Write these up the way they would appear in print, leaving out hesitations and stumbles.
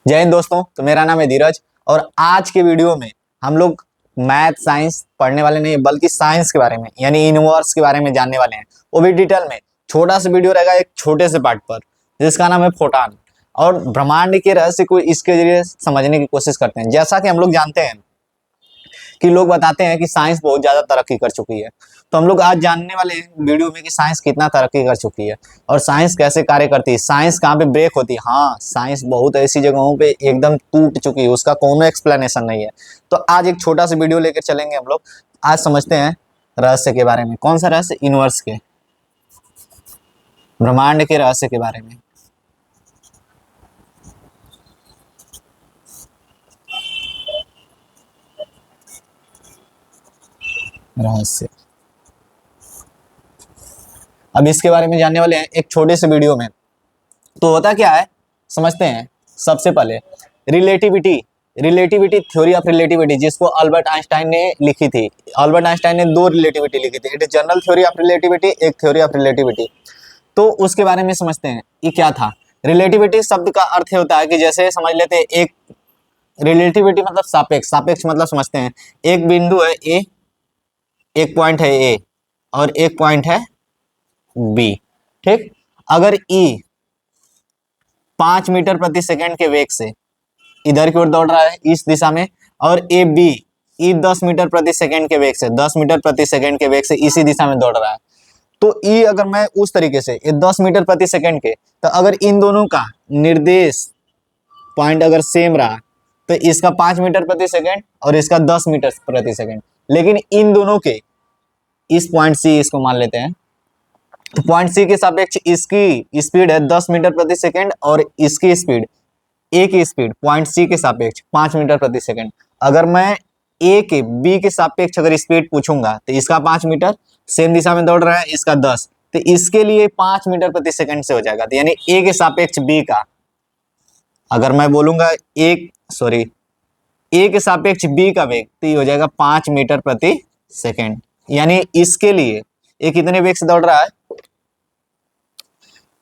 जय हिंद दोस्तों। तो मेरा नाम है धीरज और आज के वीडियो में हम लोग मैथ साइंस पढ़ने वाले नहीं बल्कि साइंस के बारे में यानी यूनिवर्स के बारे में जानने वाले हैं। वो भी डिटेल में। छोटा सा वीडियो रहेगा एक छोटे से पार्ट पर जिसका नाम है फोटॉन और ब्रह्मांड के रहस्य को इसके जरिए समझने की कोशिश करते हैं। जैसा कि हम लोग जानते हैं कि लोग बताते हैं कि साइंस बहुत ज्यादा तरक्की कर चुकी है, तो हम लोग आज जानने वाले हैं वीडियो में कि साइंस कितना तरक्की कर चुकी है और साइंस कैसे कार्य करती है, साइंस कहाँ पे ब्रेक होती है। हाँ, साइंस बहुत ऐसी जगहों पे एकदम टूट चुकी है, उसका कोनो एक्सप्लेनेशन नहीं है। तो आज एक छोटा सा वीडियो लेकर चलेंगे हम लोग। आज समझते हैं रहस्य के बारे में। कौन सा रहस्य? यूनिवर्स के, ब्रह्मांड के रहस्य के बारे में। रहस्य अब इसके बारे में जानने वाले हैं एक छोटे से वीडियो में। तो होता क्या है समझते हैं। सबसे पहले रिलेटिविटी थ्योरी ऑफ रिलेटिविटी, जिसको अल्बर्ट आइंस्टाइन ने लिखी थी। अल्बर्ट आइंस्टाइन ने दो रिलेटिविटी लिखी थी, it is general theory of relativity, एक थ्योरी ऑफ रिलेटिविटी। तो उसके बारे में समझते हैं ये क्या था। रिलेटिविटी शब्द का अर्थ होता है कि जैसे समझ लेते हैं एक रिलेटिविटी मतलब सापेक्ष। सापेक्ष मतलब समझते हैं एक बिंदु है ए, एक पॉइंट है ए और एक पॉइंट है बी। ठीक, अगर ई 5 मीटर प्रति सेकंड के वेग से इधर की ओर दौड़ रहा है इस दिशा में, और ए बी ई 10 मीटर प्रति सेकंड के वेग से 10 मीटर प्रति सेकंड के वेग से इसी दिशा में दौड़ रहा है, तो ई अगर मैं उस तरीके से ये 10 मीटर प्रति सेकंड के, तो अगर इन दोनों का निर्देश पॉइंट अगर सेम रहा तो इसका 5 मीटर प्रति सेकंड और इसका 10 मीटर प्रति सेकंड। लेकिन इन दोनों के इस पॉइंट सी, इसको मान लेते हैं, तो पॉइंट सी के सापेक्ष इसकी स्पीड है 10 मीटर प्रति सेकंड और इसकी स्पीड, ए की स्पीड पॉइंट सी के सापेक्ष 5 मीटर प्रति सेकंड। अगर मैं ए के बी के सापेक्ष अगर स्पीड पूछूंगा तो इसका 5 मीटर, सेम दिशा में दौड़ रहा है, इसका 10, तो इसके लिए 5 मीटर प्रति सेकंड से हो जाएगा। तो यानी ए के सापेक्ष बी का अगर मैं बोलूंगा ए के सापेक्ष बी का वेग, तो ये हो जाएगा 5 मीटर प्रति सेकंड। यानी इसके लिए ए कितने वेग से दौड़ रहा है,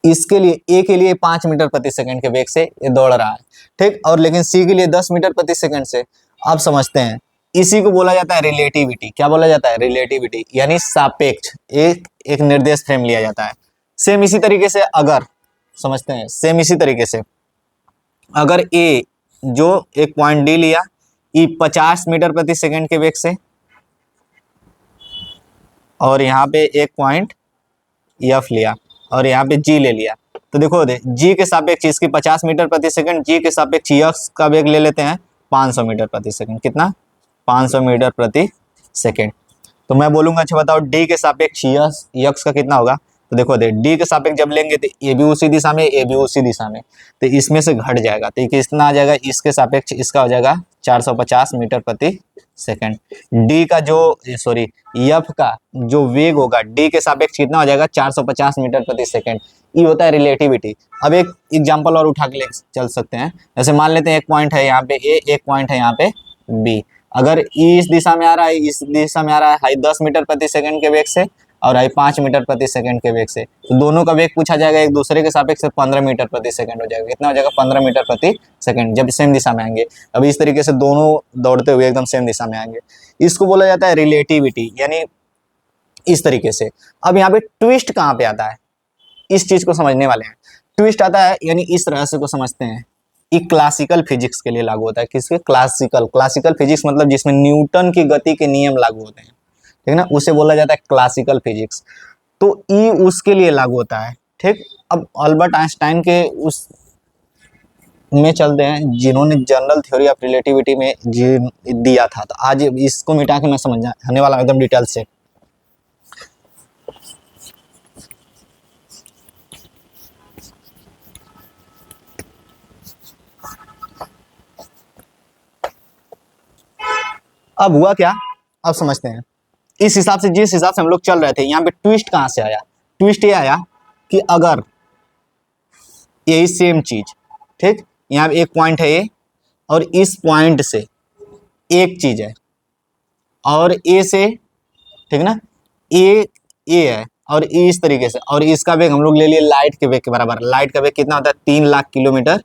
इसके लिए ए के लिए 5 मीटर प्रति सेकंड के वेग से ये दौड़ रहा है। ठीक, और लेकिन सी के लिए 10 मीटर प्रति सेकंड से। अब समझते हैं, इसी को बोला जाता है रिलेटिविटी। क्या बोला जाता है? रिलेटिविटी, यानी सापेक्ष। एक निर्देश फ्रेम लिया जाता है। सेम इसी तरीके से अगर समझते हैं, सेम इसी तरीके से अगर ए जो एक पॉइंट डी लिया, ई 50 मीटर प्रति सेकंड के वेग से, और यहाँ पे एक पॉइंट एफ लिया और यहाँ पे जी ले लिया, तो देखो जी के सापेक्ष इसकी 50 मीटर प्रति सेकंड, जी के सापेक्ष यक्स का वेग ले लेते हैं 500 मीटर प्रति सेकंड। कितना? 500 मीटर प्रति सेकंड। तो मैं बोलूंगा अच्छा बताओ डी के सापेक्ष यक्स का कितना होगा। तो देखो डी के सापेक्ष जब लेंगे तो ए भी उसी दिशा में, ए भी उसी दिशा में, तो इसमें से घट जाएगा, तो कितना आ जाएगा, इसके सापेक्ष इसका हो जाएगा 450 मीटर प्रति सेकंड। डी का जो एफ का जो वेग होगा डी के सापेक्ष कितना हो जाएगा, 450 मीटर प्रति सेकंड। ये होता है रिलेटिविटी। अब एक एग्जांपल और उठा के ले चल सकते हैं। जैसे मान लेते हैं एक पॉइंट है यहाँ पे ए, एक पॉइंट है यहाँ पे बी। अगर ई इस दिशा में आ रहा है, इस दिशा में आ रहा है, हाई 10 मीटर प्रति सेकंड के वेग से और हाई 5 मीटर प्रति सेकंड के वेग से, तो दोनों का वेग पूछा जाएगा एक दूसरे के सापेक्ष 15 मीटर प्रति सेकंड हो जाएगा। कितना हो जाएगा? 15 मीटर प्रति सेकंड, जब सेम दिशा में आएंगे। अब इस तरीके से दोनों दौड़ते हुए एकदम सेम दिशा में आएंगे। इसको बोला जाता है रिलेटिविटी, यानी इस तरीके से। अब यहाँ पे ट्विस्ट कहाँ पे आता है, इस चीज को समझने वाले हैं। ट्विस्ट आता है यानी इस रहस्य को समझते हैं। ये क्लासिकल फिजिक्स के लिए लागू होता है। किसके? क्लासिकल फिजिक्स मतलब जिसमें न्यूटन की गति के नियम लागू होते हैं, ठीक ना, उसे बोला जाता है क्लासिकल फिजिक्स। तो ई उसके लिए लागू होता है। ठीक, अब अल्बर्ट आइंस्टाइन के उस में चलते हैं जिन्होंने जनरल थ्योरी ऑफ रिलेटिविटी में दिया था। तो आज इसको मिटा के मैं समझाने वाला एकदम डिटेल से। अब हुआ क्या, अब समझते हैं। इस हिसाब से, जिस हिसाब से हम लोग चल रहे थे, यहाँ पे ट्विस्ट कहाँ से आया? ट्विस्ट ये आया कि अगर यही सेम चीज, ठीक, यहाँ पे एक पॉइंट है ए और इस पॉइंट से एक चीज है और ए से, ठीक ना, ए है और इस तरीके से, और इसका वेग हम लोग ले लिए लाइट के वेग के बराबर। लाइट का वेग कितना होता है? 3 लाख किलोमीटर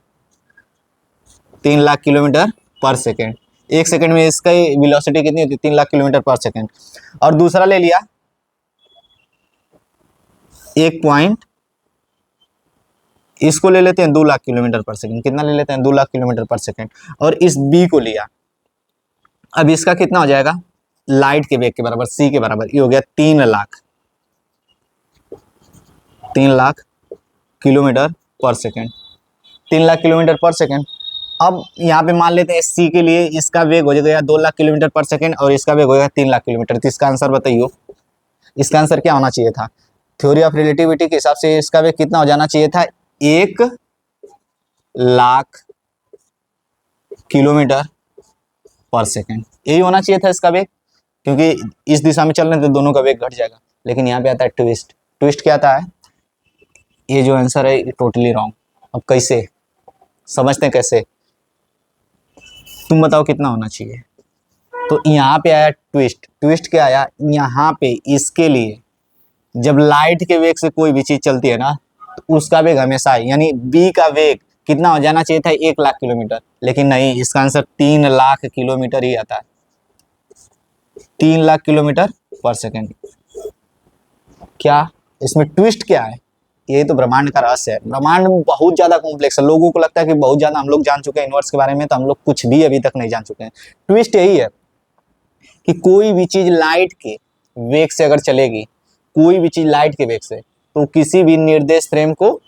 3 लाख किलोमीटर पर सेकेंड। 1 सेकेंड में इसका वेलोसिटी कितनी होती है? 3 लाख किलोमीटर पर सेकेंड। और दूसरा ले लिया 1 पॉइंट, इसको ले लेते हैं 2 लाख किलोमीटर पर सेकेंड। कितना ले लेते हैं? 2 लाख किलोमीटर पर सेकेंड। और इस बी को लिया, अब इसका कितना हो जाएगा? लाइट के वेग के बराबर, सी के बराबर, ये हो गया 3 लाख, 3 लाख किलोमीटर पर सेकेंड, 3 लाख किलोमीटर पर सेकेंड। अब यहाँ पे मान लेते हैं सी के लिए इसका वेग हो जाएगा 2 लाख किलोमीटर पर सेकेंड और इसका वेग हो जाएगा 3 लाख किलोमीटर। तो इसका आंसर बताइए, इसका आंसर क्या होना चाहिए था? थ्योरी ऑफ रिलेटिविटी के हिसाब से इसका वेग कितना हो जाना चाहिए था? 1 लाख किलोमीटर पर सेकेंड, यही होना चाहिए था इसका वेग, क्योंकि इस दिशा में चल रहे हैं तो दोनों का वेग घट जाएगा। लेकिन यहाँ पे आता है ट्विस्ट। ट्विस्ट क्या आता है? ये जो आंसर है ये टोटली रॉन्ग। अब कैसे समझते हैं? कैसे, तुम बताओ कितना होना चाहिए? तो यहाँ पे आया ट्विस्ट। ट्विस्ट क्या आया? यहाँ पे इसके लिए जब लाइट के वेग से कोई भी चीज चलती है ना तो उसका वेग हमेशा है, यानी बी का वेग कितना हो जाना चाहिए था? 1 लाख किलोमीटर, लेकिन नहीं, इसका आंसर 3 लाख किलोमीटर ही आता है, 3 लाख किलोमीटर पर सेकेंड। क्या इसमें ट्विस्ट क्या है? ये तो ब्रह्मांड का रहस्य है। ब्रह्मांड बहुत ज्यादा कॉम्प्लेक्स है। लोगों को लगता है कि बहुत ज्यादा हम लोग जान चुके हैं यूनिवर्स के बारे में, तो हम लोग कुछ भी अभी तक नहीं जान चुके हैं। ट्विस्ट यही है कि कोई भी चीज लाइट के वेग से अगर चलेगी, कोई भी चीज लाइट के वेग से, तो किसी भी निर्देश फ्रेम को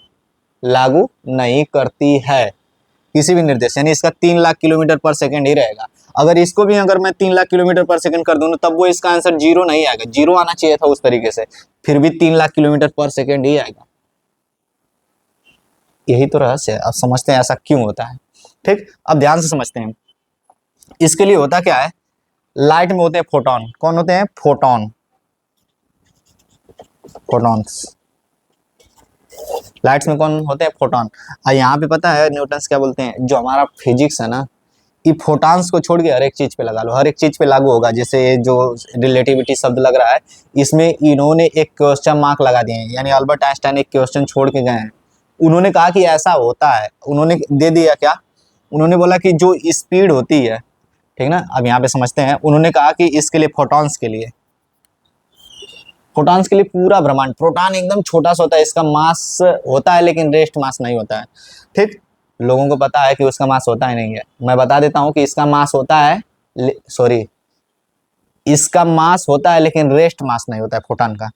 लागू नहीं करती है, किसी भी निर्देश, यानी इसका 3 लाख किलोमीटर पर सेकेंड ही रहेगा। अगर इसको भी अगर मैं 3 लाख किलोमीटर पर सेकेंड कर दूं तब वो इसका आंसर 0 नहीं आएगा, 0 आना चाहिए था उस तरीके से, फिर भी 3 लाख किलोमीटर पर सेकेंड ही आएगा। यही तो रहस्य है। अब समझते हैं ऐसा क्यों होता है। ठीक, अब ध्यान से समझते हैं। इसके लिए होता क्या है? लाइट में होते हैं फोटोन। कौन होते हैं? Photon, photons. लाइट्स में कौन होते हैं? फोटोन। और यहाँ पे पता है न्यूटन्स क्या बोलते हैं? जो हमारा फिजिक्स है ना, ये फोटॉन्स को छोड़ के हर एक चीज पे लगा लो, हर एक चीज पे लागू होगा। जैसे जो रिलेटिविटी शब्द लग रहा है, इसमें इन्होंने एक क्वेश्चन मार्क लगा दिए हैं, यानी अल्बर्ट आइंस्टाइन एक क्वेश्चन छोड़ के गए हैं। उन्होंने कहा कि ऐसा होता है, उन्होंने दे दिया क्या? उन्होंने बोला कि जो स्पीड होती है, ठीक ना। अब यहाँ पे समझते हैं, उन्होंने कहा कि इसके लिए फोटॉन्स के लिए, फोटॉन्स के लिए पूरा ब्रह्मांड, प्रोटॉन एकदम छोटा सा होता है, इसका मास होता है लेकिन रेस्ट मास नहीं होता है। ठीक, लोगों को पता है कि उसका मास होता ही नहीं है। मैं बता देता हूं कि इसका मास होता है, सॉरी, इसका मास होता है लेकिन रेस्ट मास नहीं होता है फोटॉन का।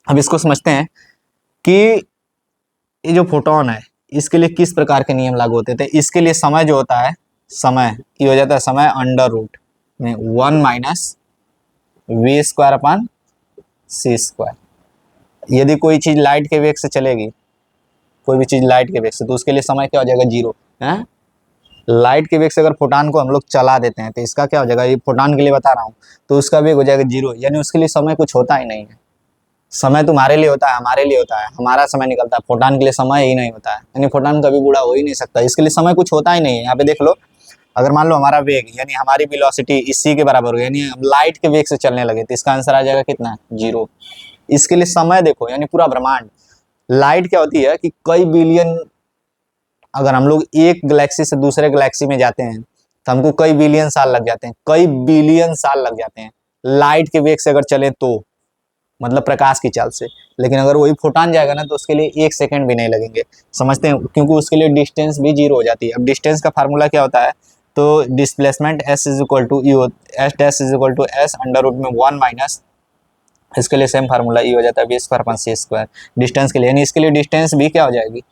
अब इसको समझते हैं कि ये जो फोटोन है इसके लिए किस प्रकार के नियम लागू होते थे। इसके लिए समय जो होता है, समय ये हो जाता है समय अंडर रूट में 1 माइनस v² अपॉन c²। यदि कोई चीज लाइट के वेग से चलेगी, कोई भी चीज लाइट के वेग से, तो उसके लिए समय क्या हो जाएगा? 0 है। लाइट के वेग से अगर फोटॉन को हम लोग चला देते हैं तो इसका क्या हो जाएगा? ये फोटॉन के लिए बता रहा हूँ, तो उसका वेग हो जाएगा 0, यानी उसके लिए समय कुछ होता ही नहीं है। समय तुम्हारे लिए होता है, हमारे लिए होता है, हमारा समय निकलता है, फोटॉन के लिए समय ही नहीं होता है, यानी फोटॉन कभी बूढ़ा हो ही नहीं सकता, इसके लिए समय कुछ होता ही नहीं है। यहाँ पे देख लो, अगर मान लो हमारा वेग यानी हमारी वेलोसिटी इसी के बराबर हो, यानी हम लाइट के वेग से चलने लगे, तो इसका आंसर आ जाएगा कितना? 0। इसके लिए समय देखो, यानी पूरा ब्रह्मांड, लाइट क्या होती है कि कई बिलियन, अगर हम लोग एक गैलेक्सी से दूसरे गैलेक्सी में जाते हैं तो हमको कई बिलियन साल लग जाते हैं, कई बिलियन साल लग जाते हैं लाइट के वेग से अगर चले तो, मतलब प्रकाश की चाल से। लेकिन अगर वही फोटॉन जाएगा ना तो उसके लिए 1 सेकंड भी नहीं लगेंगे। समझते हैं, क्योंकि उसके लिए डिस्टेंस भी 0 हो जाती है। अब डिस्टेंस का फार्मूला क्या होता है? तो displacement s is equal to s under root में 1 माइनस, इसके लिए सेम फार्मूला ई हो जाता है v² अपॉन c², डिस्टेंस के लिए, यानी इसके लिए डिस्टेंस भी क्या हो जाएगी?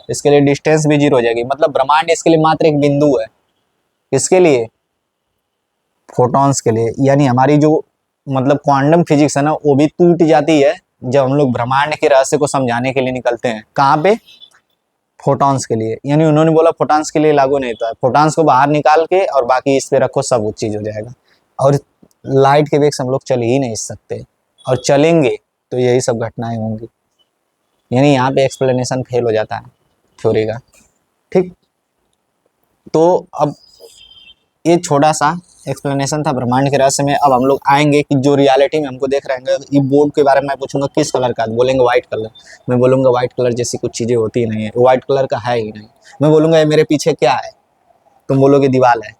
इसके लिए डिस्टेंस भी 0 हो जाएगी। मतलब ब्रह्मांड इसके लिए मात्र एक बिंदु है। किसके लिए? फोटॉन्स के लिए। यानी हमारी जो मतलब क्वांटम फिजिक्स है ना, वो भी टूट जाती है जब हम लोग ब्रह्मांड के रहस्य को समझाने के लिए निकलते हैं। कहाँ पे? फोटॉन्स के लिए। यानी उन्होंने बोला फोटॉन्स के लिए लागू नहीं होता है, फोटॉन्स को बाहर निकाल के और बाकी इस पे रखो, सब वो चीज हो जाएगा। और लाइट के वेग से हम लोग चल ही नहीं सकते, और चलेंगे तो यही सब घटनाएं होंगी। यानी यहाँ पे एक्सप्लेनेशन फेल हो जाता है थ्योरी का। ठीक, तो अब ये छोटा सा एक्सप्लेनेशन था ब्रह्मांड के रहस्य में। अब हम लोग आएंगे कि जो रियलिटी में हमको देख रहे हैं, ये बोर्ड के बारे में मैं पूछूंगा किस कलर का, बोलेंगे व्हाइट कलर, मैं बोलूंगा व्हाइट कलर जैसी कुछ चीजें होती ही नहीं है, व्हाइट कलर का है ही नहीं। मैं बोलूंगा ये मेरे पीछे क्या है, तुम बोलोगे दीवार है,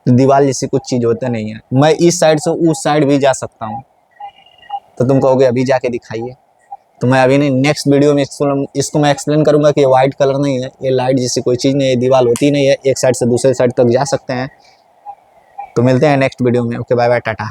तो दीवार जैसी कुछ चीज होता नहीं है। मैं इस साइड से उस साइड भी जा सकता हूँ, तो तुम कहोगे अभी जाके दिखाइए। तो मैं अभी नहीं, नेक्स्ट वीडियो में इसको मैं एक्सप्लेन करूंगा कि ये व्हाइट कलर नहीं है, ये लाइट जैसी कोई चीज़ नहीं है, दीवार होती नहीं है, एक साइड से दूसरे साइड तक जा सकते हैं। तो मिलते हैं नेक्स्ट वीडियो में। Okay bye bye Tata.